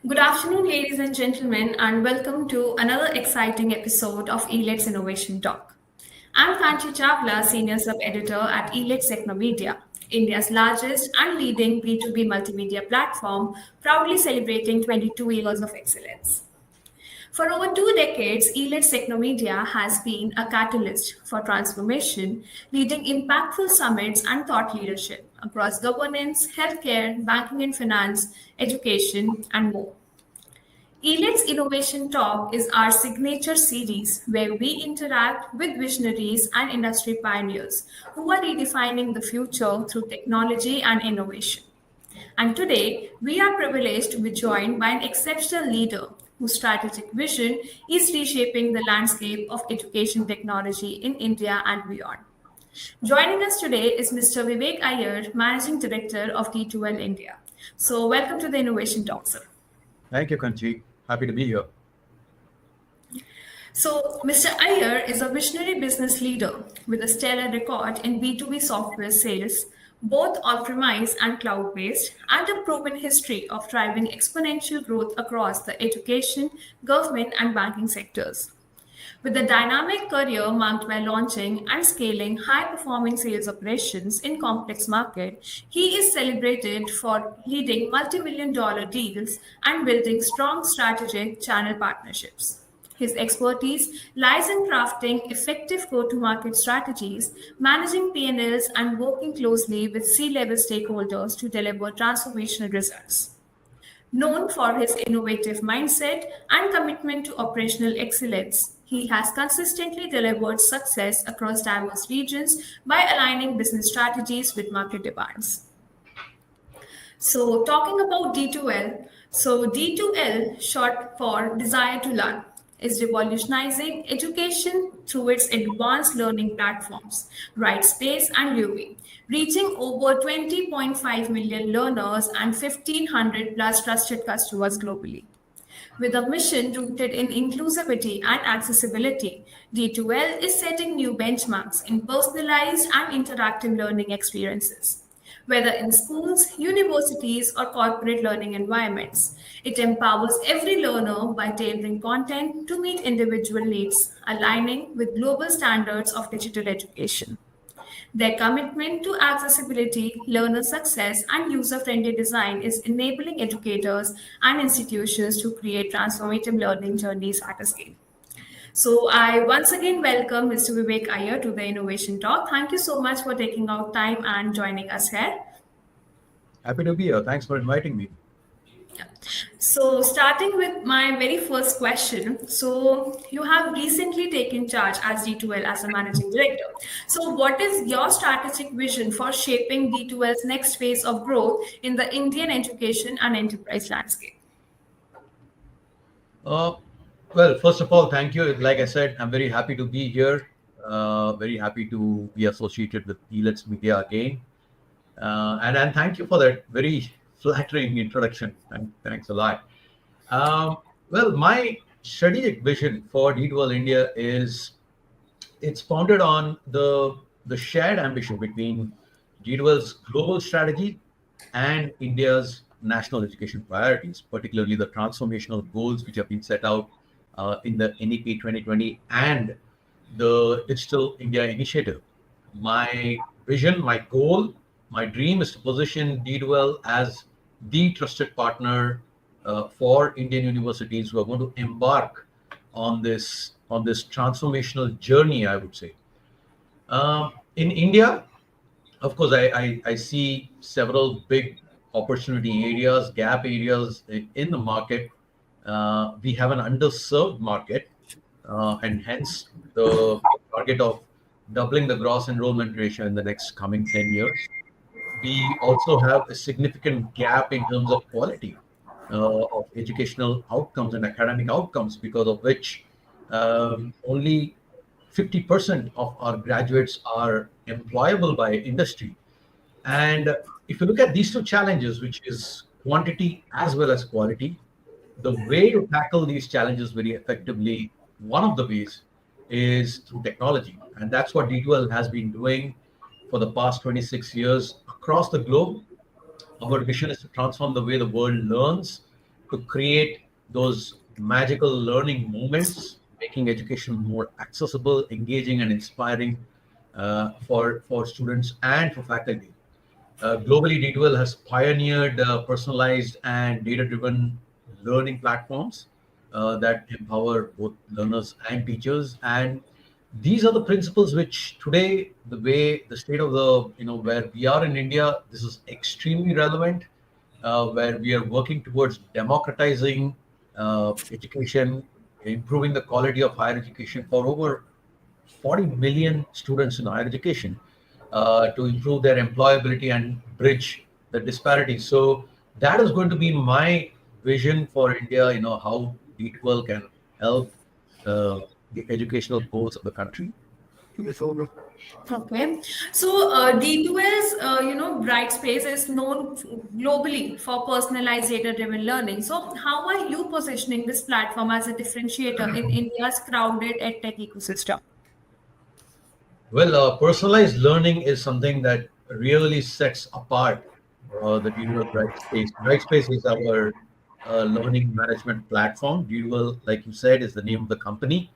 Good afternoon, ladies and gentlemen, and welcome to another exciting episode of Elets Innovation Talk. I'm Kaanchi Chawla, Senior Sub-Editor at Elets Technomedia, India's largest and leading B2B multimedia platform, proudly celebrating 22 years of excellence. For over 2 decades, Elets Technomedia has been a catalyst for transformation, leading impactful summits and thought leadership across governance, healthcare, banking and finance, education, and more. Elite's Innovation Talk is our signature series where we interact with visionaries and industry pioneers who are redefining the future through technology and innovation. And today, we are privileged to be joined by an exceptional leader whose strategic vision is reshaping the landscape of education technology in India and beyond. Joining us today is Mr. Vivek Iyer, Managing Director of D2L India. So, welcome to the Innovation Talk, sir. Thank you, Kanchi. Happy to be here. So, Mr. Iyer is a visionary business leader with a stellar record in B2B software sales, both on-premise and cloud-based, and a proven history of driving exponential growth across the education, government, and banking sectors. With a dynamic career marked by launching and scaling high-performing sales operations in complex markets, he is celebrated for leading multi-million-dollar deals and building strong strategic channel partnerships. His expertise lies in crafting effective go-to-market strategies, managing P&Ls, and working closely with C-level stakeholders to deliver transformational results. Known for his innovative mindset and commitment to operational excellence, he has consistently delivered success across diverse regions by aligning business strategies with market demands. So, talking about D2L, so D2L, short for Desire to Learn, is revolutionizing education through its advanced learning platforms, Brightspace and Udemy, reaching over 20.5 million learners and 1,500 plus trusted customers globally. With a mission rooted in inclusivity and accessibility, D2L is setting new benchmarks in personalized and interactive learning experiences. Whether in schools, universities, or corporate learning environments, it empowers every learner by tailoring content to meet individual needs, aligning with global standards of digital education. Their commitment to accessibility, learner success, and user friendly design is enabling educators and institutions to create transformative learning journeys at a scale. So, I once again welcome Mr. Vivek Iyer to the Innovation Talk. Thank you so much for taking out time and joining us here. Happy to be here. Thanks for inviting me. So, starting with my very first question. So, you have recently taken charge as D2L as a managing director. So, what is your strategic vision for shaping D2L's next phase of growth in the Indian education and enterprise landscape? Well, first of all, thank you. Like I said, I'm very happy to be here. Very happy to be associated with Elets Media again. And thank you for that very flattering introduction. Thanks a lot. Well, my strategic vision for D2L India is it's founded on the shared ambition between D2L's global strategy and India's national education priorities, particularly the transformational goals which have been set out in the NEP 2020 and the Digital India Initiative. My vision, my goal, my dream is to position D2L as the trusted partner for Indian universities who are going to embark on this transformational journey, I would say. In India, of course, I see several big opportunity areas, gap areas in the market. We have an underserved market, and hence the target of doubling the gross enrollment ratio in the next coming 10 years. We also have a significant gap in terms of quality of educational outcomes and academic outcomes, because of which only 50% of our graduates are employable by industry. And if you look at these two challenges, which is quantity as well as quality, the way to tackle these challenges very effectively, one of the ways is through technology. And that's what D2L has been doing for the past 26 years across the globe. Our mission is to transform the way the world learns, to create those magical learning moments, making education more accessible, engaging, and inspiring for students and for faculty. Globally, D2L has pioneered personalized and data-driven learning platforms that empower both learners and teachers. And these are the principles which today, the way the state of the, where we are in India, this is extremely relevant, where we are working towards democratizing education, improving the quality of higher education for over 40 million students in higher education, to improve their employability and bridge the disparities. So that is going to be my vision for India, how D2L can help uh, the educational goals of the country. Okay, so D2L's Brightspace is known globally for personalized data-driven learning. So how are you positioning this platform as a differentiator in India's crowded edtech ecosystem? Well, personalized learning is something that really sets apart the D2L Brightspace. Brightspace is our learning management platform. D2L, like you said, is the name of the company.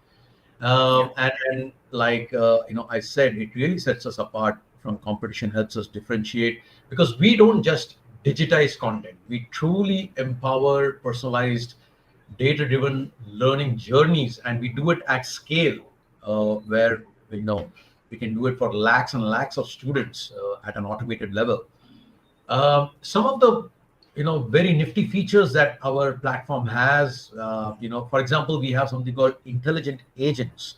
Yeah. And like I said, it really sets us apart from competition, helps us differentiate, because we don't just digitize content. We truly empower personalized, data-driven learning journeys, and we do it at scale, where we can do it for lakhs and lakhs of students at an automated level. Some of the very nifty features that our platform has, for example, we have something called intelligent agents,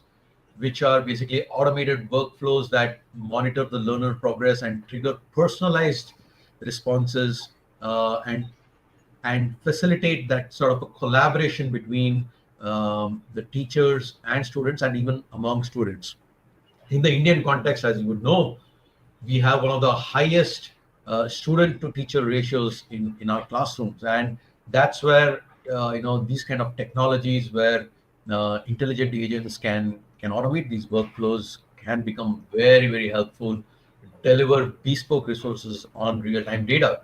which are basically automated workflows that monitor the learner progress and trigger personalized responses, and facilitate that sort of a collaboration between the teachers and students, and even among students. In the Indian context, as you would know, we have one of the highest student to teacher ratios in our classrooms, and that's where these kind of technologies, where intelligent agents can automate these workflows, can become very, very helpful, deliver bespoke resources on real-time data.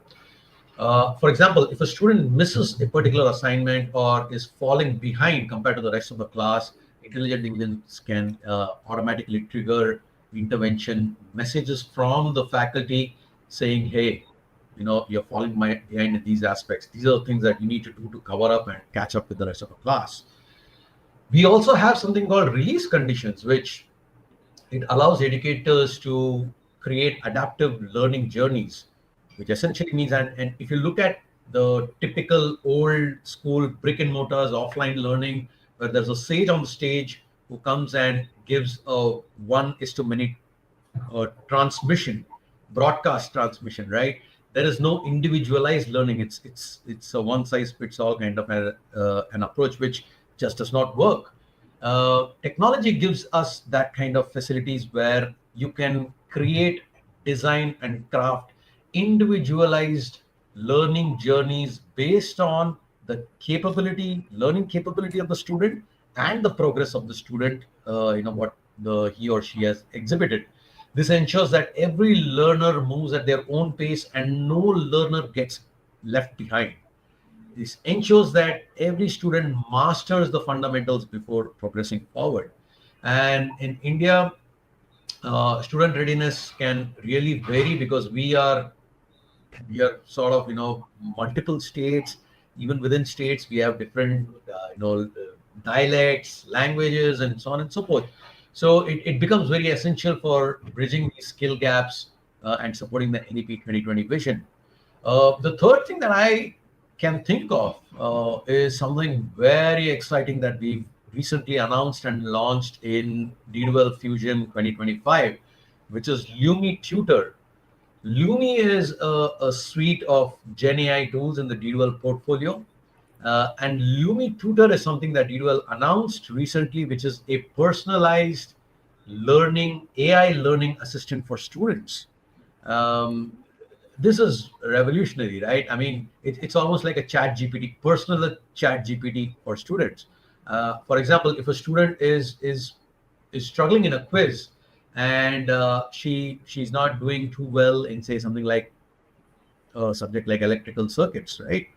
For example, if a student misses a particular assignment or is falling behind compared to the rest of the class, intelligent agents can automatically trigger intervention messages from the faculty saying, hey, you're falling behind in these aspects. These are the things that you need to do to cover up and catch up with the rest of the class. We also have something called release conditions, which it allows educators to create adaptive learning journeys, which essentially means, and if you look at the typical old school brick and mortars offline learning, where there's a sage on the stage who comes and gives a 1:many transmission, broadcast transmission, right? There is no individualized learning. It's a one size fits all kind of an approach, which just does not work. Technology gives us that kind of facilities where you can create, design, and craft individualized learning journeys based on the learning capability of the student and the progress of the student, what he or she has exhibited. This ensures that every learner moves at their own pace and no learner gets left behind. This ensures that every student masters the fundamentals before progressing forward. And in India, student readiness can really vary, because we are sort of multiple states. Even within states, we have different dialects, languages, and so on and so forth. So it becomes very essential for bridging these skill gaps and supporting the NEP 2020 vision. The third thing that I can think of is something very exciting that we've recently announced and launched in D2L Fusion 2025, which is Lumi Tutor. Lumi is a suite of Gen AI tools in the D2L portfolio. And Lumi Tutor is something that D2L announced recently, which is a personalized AI learning assistant for students. Um, this is revolutionary, right? I mean, it's almost like a chat GPT, personal chat GPT for students. For example, if a student is struggling in a quiz, and she's not doing too well in, say, something like a subject like electrical circuits, right?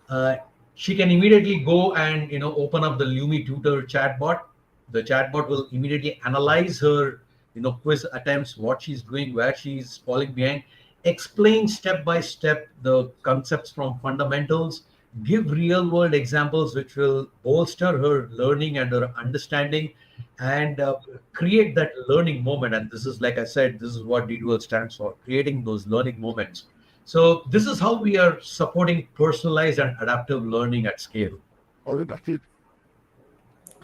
Uh, she can immediately go and open up the Lumi Tutor chatbot. The chatbot will immediately analyze her quiz attempts, what she's doing, where she's falling behind, explain step by step the concepts from fundamentals, give real world examples which will bolster her learning and her understanding, and create that learning moment. And this is, like I said, this is what D2L stands for, creating those learning moments. So this is how we are supporting personalized and adaptive learning at scale. Oh, that's it.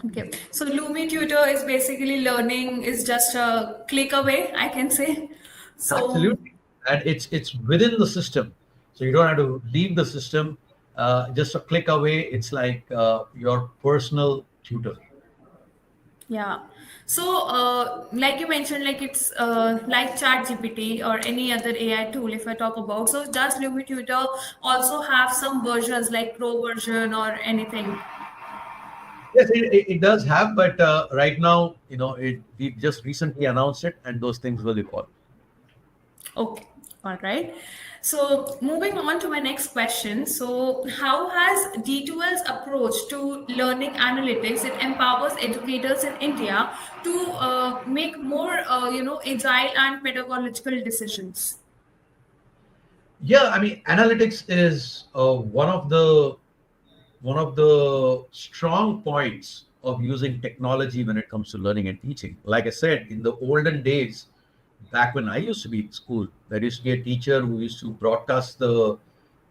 Okay, so Lumi Tutor is basically learning is just a click away, I can say. So Absolutely. And it's within the system. So you don't have to leave the system. Just a click away, it's like your personal tutor. yeah. So, like you mentioned, like it's like ChatGPT or any other AI tool, if I talk about. So, does Lumi Tutor also have some versions like Pro version or anything? Yes, it does have, but right now, we just recently announced it, and those things will evolve. Okay, all right. So, moving on to my next question. So, how has D2L's approach to learning analytics it empowers educators in India to make more, agile and pedagogical decisions? Yeah, I mean, analytics is one of the strong points of using technology when it comes to learning and teaching. Like I said, in the olden days, back when I used to be in school, there used to be a teacher who used to broadcast the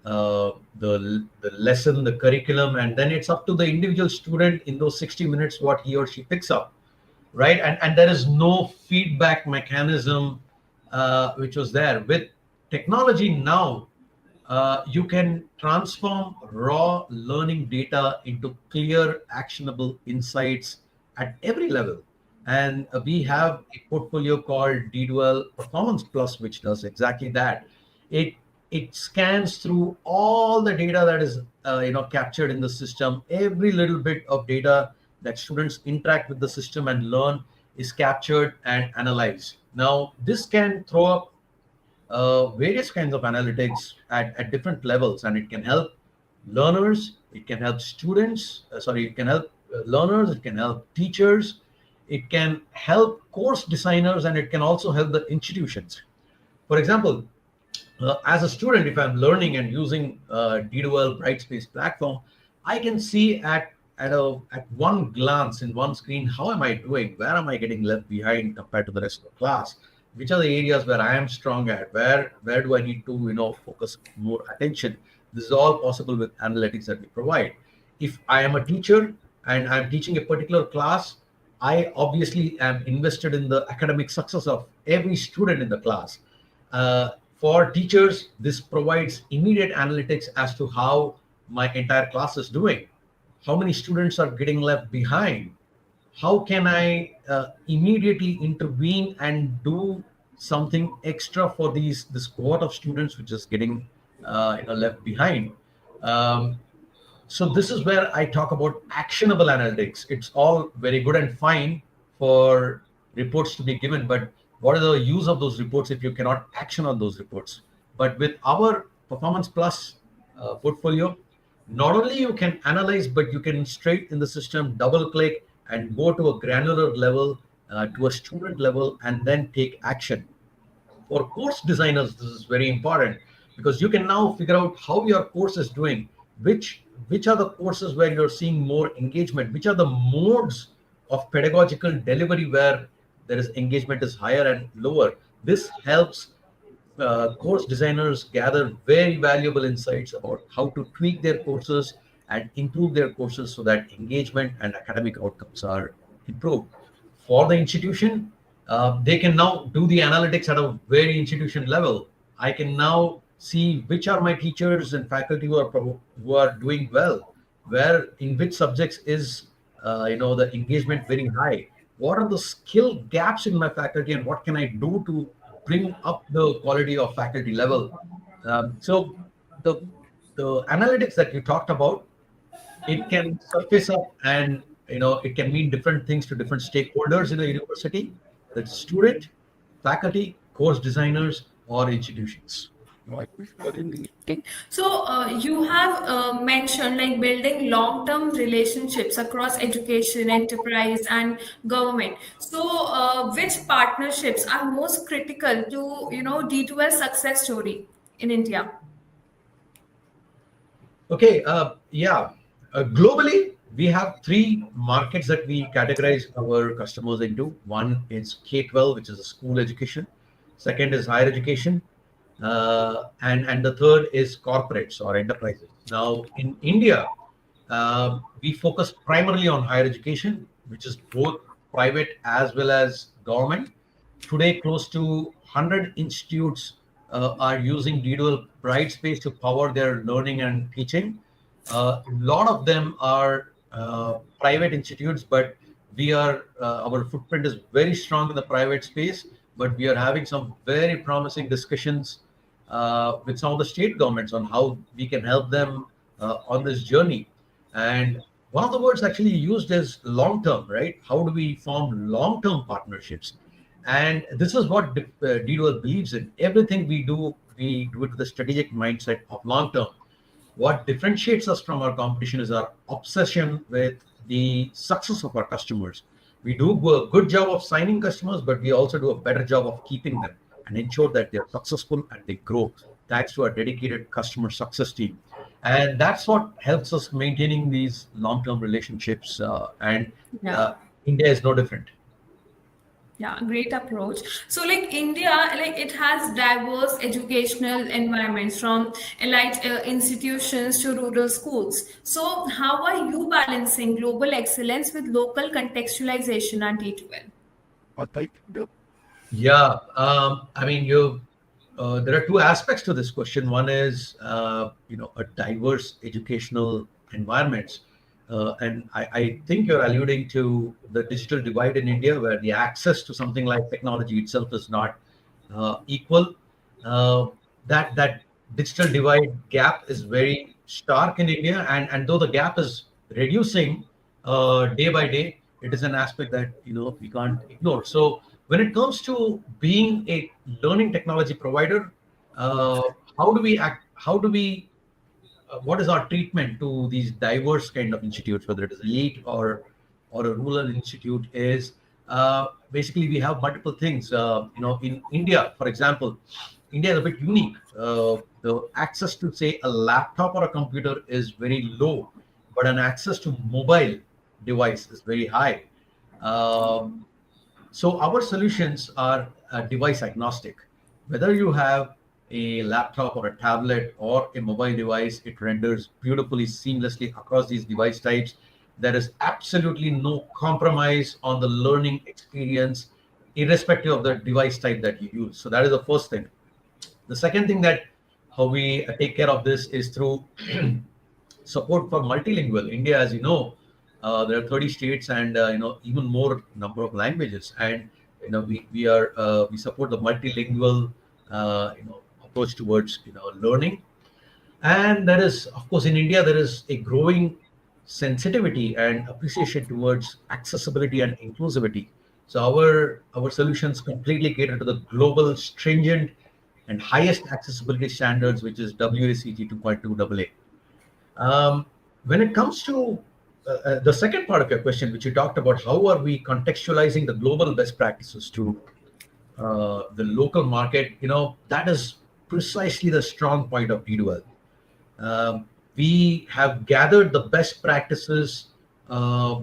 lesson, the curriculum, and then it's up to the individual student in those 60 minutes what he or she picks up, right? And there is no feedback mechanism which was there. With technology now, you can transform raw learning data into clear, actionable insights at every level. And we have a portfolio called D2L Performance Plus, which does exactly that. It it scans through all the data that is captured in the system. Every little bit of data that students interact with the system and learn is captured and analyzed. Now, this can throw up various kinds of analytics at different levels, and it can help learners, it can help students, it can help learners, it can help teachers, it can help course designers, and it can also help the institutions. For example, as a student, if I'm learning and using D2L Brightspace platform, I can see at one glance in one screen, how am I doing? Where am I getting left behind compared to the rest of the class? Which are the areas where I am strong at? Where do I need to focus more attention? This is all possible with analytics that we provide. If I am a teacher and I'm teaching a particular class, I obviously am invested in the academic success of every student in the class. For teachers, this provides immediate analytics as to how my entire class is doing, how many students are getting left behind, how can I immediately intervene and do something extra for this cohort of students which is getting left behind. Um, so this is where I talk about actionable analytics. It's all very good and fine for reports to be given, but what is the use of those reports if you cannot action on those reports? But with our Performance Plus portfolio, not only you can analyze, but you can straight in the system double click and go to a granular level, to a student level, and then take action. For course designers, this is very important because you can now figure out how your course is doing, which are the courses where you're seeing more engagement, which are the modes of pedagogical delivery where there is engagement is higher and lower. This helps course designers gather very valuable insights about how to tweak their courses and improve their courses so that engagement and academic outcomes are improved. For the institution, they can now do the analytics at a very institution level. I can now see which are my teachers and faculty who are doing well, where in which subjects is the engagement very high. What are the skill gaps in my faculty, and what can I do to bring up the quality of faculty level? So the the analytics that you talked about, it can surface up, and it can mean different things to different stakeholders in a university, the student, faculty, course designers, or institutions. So you have mentioned like building long-term relationships across education, enterprise, and government. So which partnerships are most critical to D2L success story in India? Okay, yeah. Globally, we have three markets that we categorize our customers into. One is K-12, which is a school education. Second is higher education, and the third is corporates or enterprises. Now, in India, we focus primarily on higher education, which is both private as well as government. Today, close to 100 institutes are using D2L Brightspace to power their learning and teaching. A lot of them are private institutes, but our footprint is very strong in the private space. But we are having some very promising discussions with some of the state governments on how we can help them on this journey. And one of the words actually used is long term, right? How do we form long term partnerships? And this is what D2L believes in. Everything we do it with a strategic mindset of long term. What differentiates us from our competition is our obsession with the success of our customers. We do a good job of signing customers, but we also do a better job of keeping them and ensure that they're successful and they grow, thanks to our dedicated customer success team. And that's what helps us maintaining these long-term relationships. And Yeah. India is no different. Yeah, great approach. So, like India, like it has diverse educational environments from elite institutions to rural schools. So, how are you balancing global excellence with local contextualization at D2L? Yeah, I mean, there are two aspects to this question. One is, a diverse educational environments, and I think you're alluding to the digital divide in India, where the access to something like technology itself is not equal. Uh, that digital divide gap is very stark in India, and though the gap is reducing day by day, it is an aspect that we can't ignore. So when it comes to being a learning technology provider, uh, how do we act? How do we? What is our treatment to these diverse kind of institutes, whether it is elite or a rural institute? Is basically we have multiple things. In India, for example, India is a bit unique. The access to say a laptop or a computer is very low, but an access to mobile device is very high. Um, so our solutions are device agnostic. Whether you have a laptop or a tablet or a mobile device, it renders beautifully seamlessly across these device types. There is absolutely no compromise on the learning experience, irrespective of the device type that you use. So that is the first thing. The second thing that how we take care of this is through support for multilingual. India, as you know, there are 30 states and even more number of languages, and we support the multilingual approach towards learning. And there is, of course, in India there is a growing sensitivity and appreciation towards accessibility and inclusivity. So our solutions completely cater to the global stringent and highest accessibility standards, which is WACG 2.2 AA. When it comes to the second part of your question, which you talked about, how are we contextualizing the global best practices to the local market? That is precisely the strong point of D2L. We have gathered the best practices uh,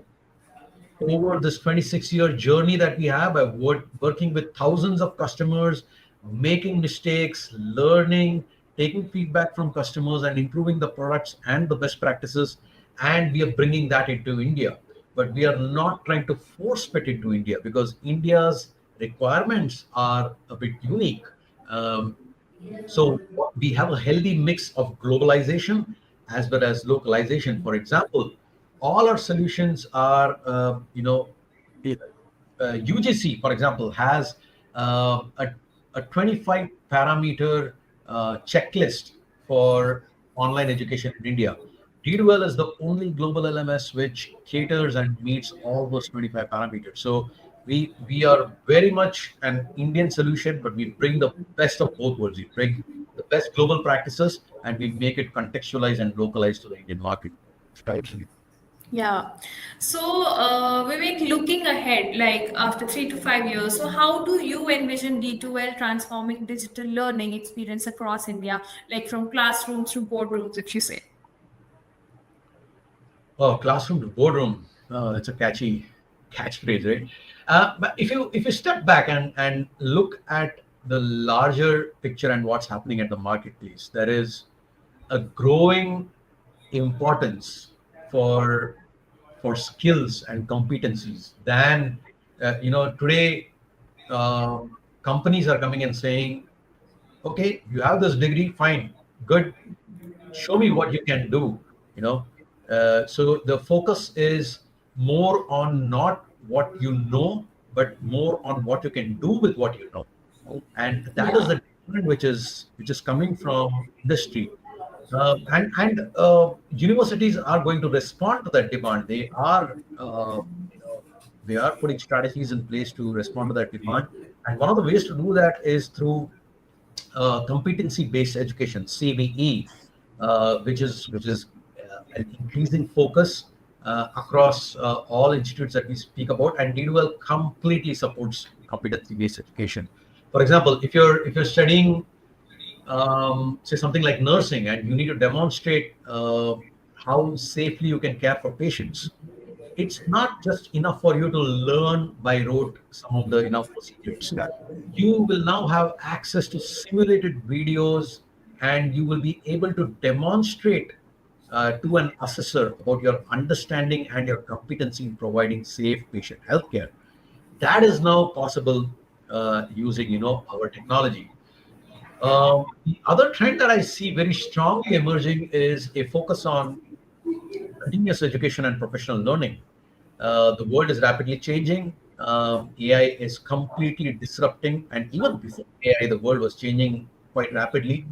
over this 26-year journey that we have by working with thousands of customers, making mistakes, learning, taking feedback from customers, and improving the products and the best practices. And we are bringing that into India. But we are not trying to force fit into India because India's requirements are a bit unique. Um, so we have a healthy mix of globalization as well as localization. For example, all our solutions are, UGC, for example, has a 25 parameter checklist for online education in India. D2L is the only global LMS which caters and meets all those 25 parameters. So we are very much an Indian solution, but we bring the best of both worlds. We bring the best global practices and we make it contextualized and localized to the Indian market. Yeah. So, Vivek, looking ahead, like after 3 to 5 years, so how do you envision D2L transforming digital learning experience across India, like from classrooms to boardrooms, if you say? Oh, classroom to boardroom. It's a catchphrase, right? But if you step back and look at the larger picture and what's happening at the marketplace, there is a growing importance for for skills and competencies than today. Companies are coming and saying, okay, you have this degree, fine, good, show me what you can do. you know so the focus is more on not what you know, but more on what you can do with what you know. And that is Yeah. the demand which is coming from industry. Universities are going to respond to that demand. They are putting strategies in place to respond to that demand, and one of the ways to do that is through competency-based education (CBE), which is an increasing focus across all institutes that we speak about, and D2L completely supports competency-based education. For example, if you're studying say something like nursing, and you need to demonstrate how safely you can care for patients, it's not just enough for you to learn by rote some of the enough procedures. You will now have access to simulated videos, and you will be able to demonstrate to an assessor about your understanding and your competency in providing safe patient healthcare. That is now possible using our technology. The other trend that I see very strongly emerging is a focus on continuous education and professional learning. The world is rapidly changing. AI is completely disrupting, and even before AI, the world was changing quite rapidly.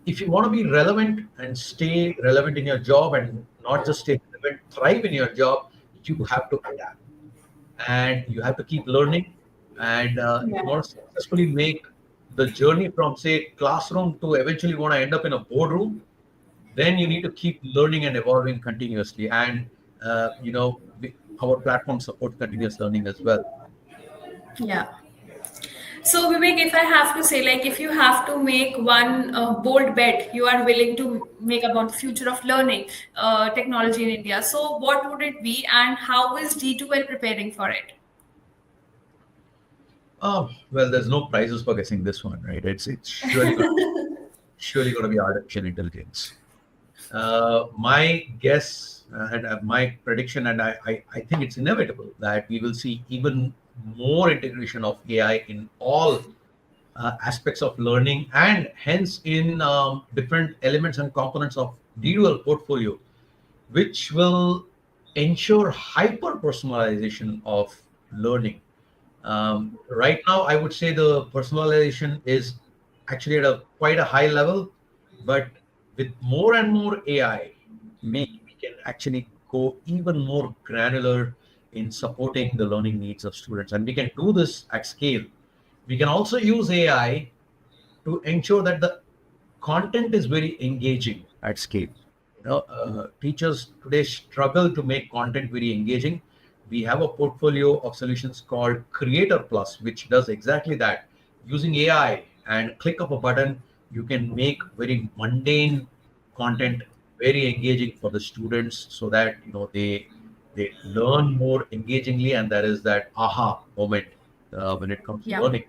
If you want to be relevant and stay relevant in your job, and not just stay relevant, thrive in your job, you have to adapt and you have to keep learning. And if you Yeah. want to successfully make the journey from, say, classroom to eventually want to end up in a boardroom, then you need to keep learning and evolving continuously. And our platform supports continuous learning as well. Yeah. So, Vivek, if I have to say, like, if you have to make one bold bet you are willing to make about the future of learning technology in India, so what would it be, and how is D2L preparing for it? Oh, well, there's no prizes for guessing this one, right? It's surely going to be artificial intelligence. My guess and my prediction, and I think it's inevitable that we will see even more integration of AI in all aspects of learning, and hence in different elements and components of D2L portfolio, which will ensure hyper personalization of learning. Right now, I would say the personalization is actually at quite a high level, but with more and more AI, we can actually go even more granular in supporting the learning needs of students, and we can do this at scale. We can also use AI to ensure that the content is very engaging at scale. Teachers today struggle to make content very engaging. We have a portfolio of solutions called Creator Plus, which does exactly that. Using AI and click of a button, you can make very mundane content very engaging for the students, so that they learn more engagingly, and there is that aha moment when it comes to Yeah. learning.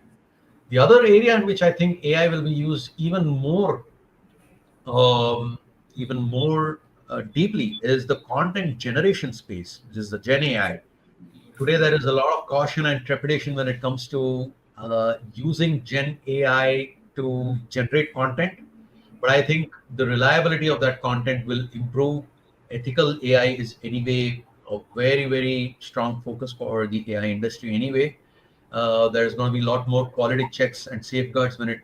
The other area in which I think AI will be used um, even more deeply is the content generation space, which is the Gen AI. Today, there is a lot of caution and trepidation when it comes to using Gen AI to generate content. But I think the reliability of that content will improve. Ethical AI is anyway a very, very strong focus for the AI industry anyway. There's going to be a lot more quality checks and safeguards when it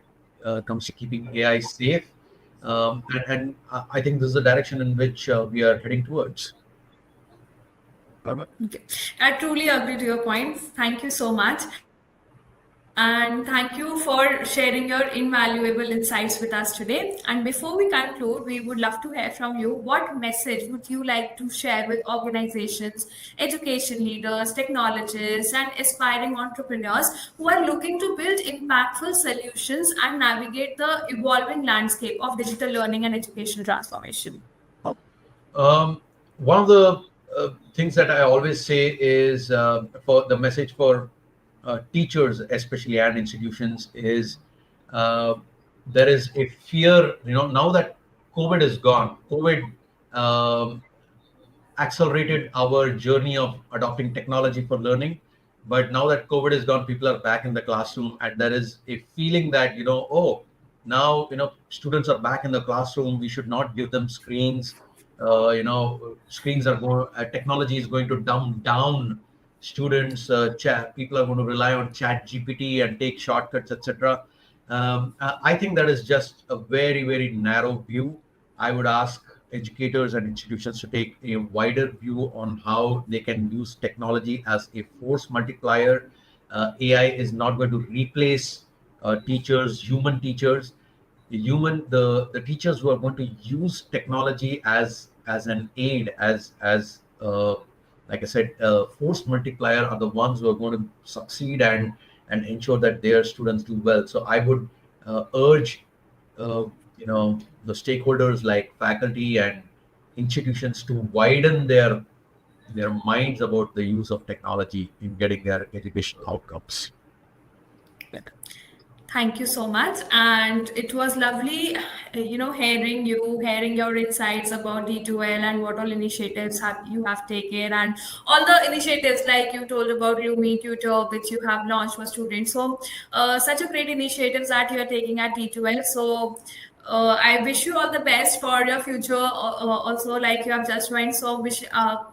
comes to keeping AI safe. And I think this is the direction in which we are heading towards. Okay. I truly agree to your points. Thank you so much. And thank you for sharing your invaluable insights with us today. And before we conclude, we would love to hear from you. What message would you like to share with organizations, education leaders, technologists, and aspiring entrepreneurs who are looking to build impactful solutions and navigate the evolving landscape of digital learning and educational transformation? One of the things that I always say is for the message for teachers, especially and institutions, is uh, there is a fear. Now that COVID is gone, COVID um, accelerated our journey of adopting technology for learning. But now that COVID is gone, people are back in the classroom, and there is a feeling that oh, now students are back in the classroom. We should not give them screens. Screens are going. Technology is going to dumb down students. People are going to rely on Chat GPT and take shortcuts, etc. I think that is just a very, very narrow view. I would ask educators and institutions to take a wider view on how they can use technology as a force multiplier. AI is not going to replace teachers, human teachers. The teachers who are going to use technology as an aid, as like I said, force multiplier, are the ones who are going to succeed and ensure that their students do well. So I would urge uh, the stakeholders like faculty and institutions to widen their minds about the use of technology in getting their educational outcomes. Thank you so much. And it was lovely, hearing your insights about D2L and what all initiatives you have taken, and all the initiatives like you told about Lumi Tutor, which you have launched for students. So, such a great initiatives that you are taking at D2L. So, I wish you all the best for your future. Also, like you have just joined, so wish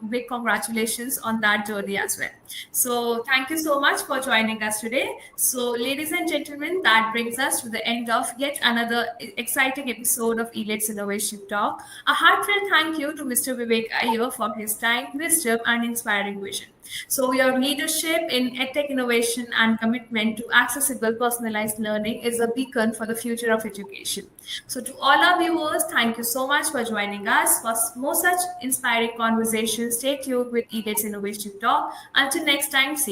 big congratulations on that journey as well. So, thank you so much for joining us today. So, ladies and gentlemen, that brings us to the end of yet another exciting episode of Elets Innovation Talk. A heartfelt thank you to Mr. Vivek Iyer for his time, wisdom, and inspiring vision. So, your leadership in edtech innovation and commitment to accessible, personalized learning is a beacon for the future of education. So, to all our viewers, thank you so much for joining us. For more such inspiring conversations, stay tuned with Elets Innovation Talk. Until next time, see you.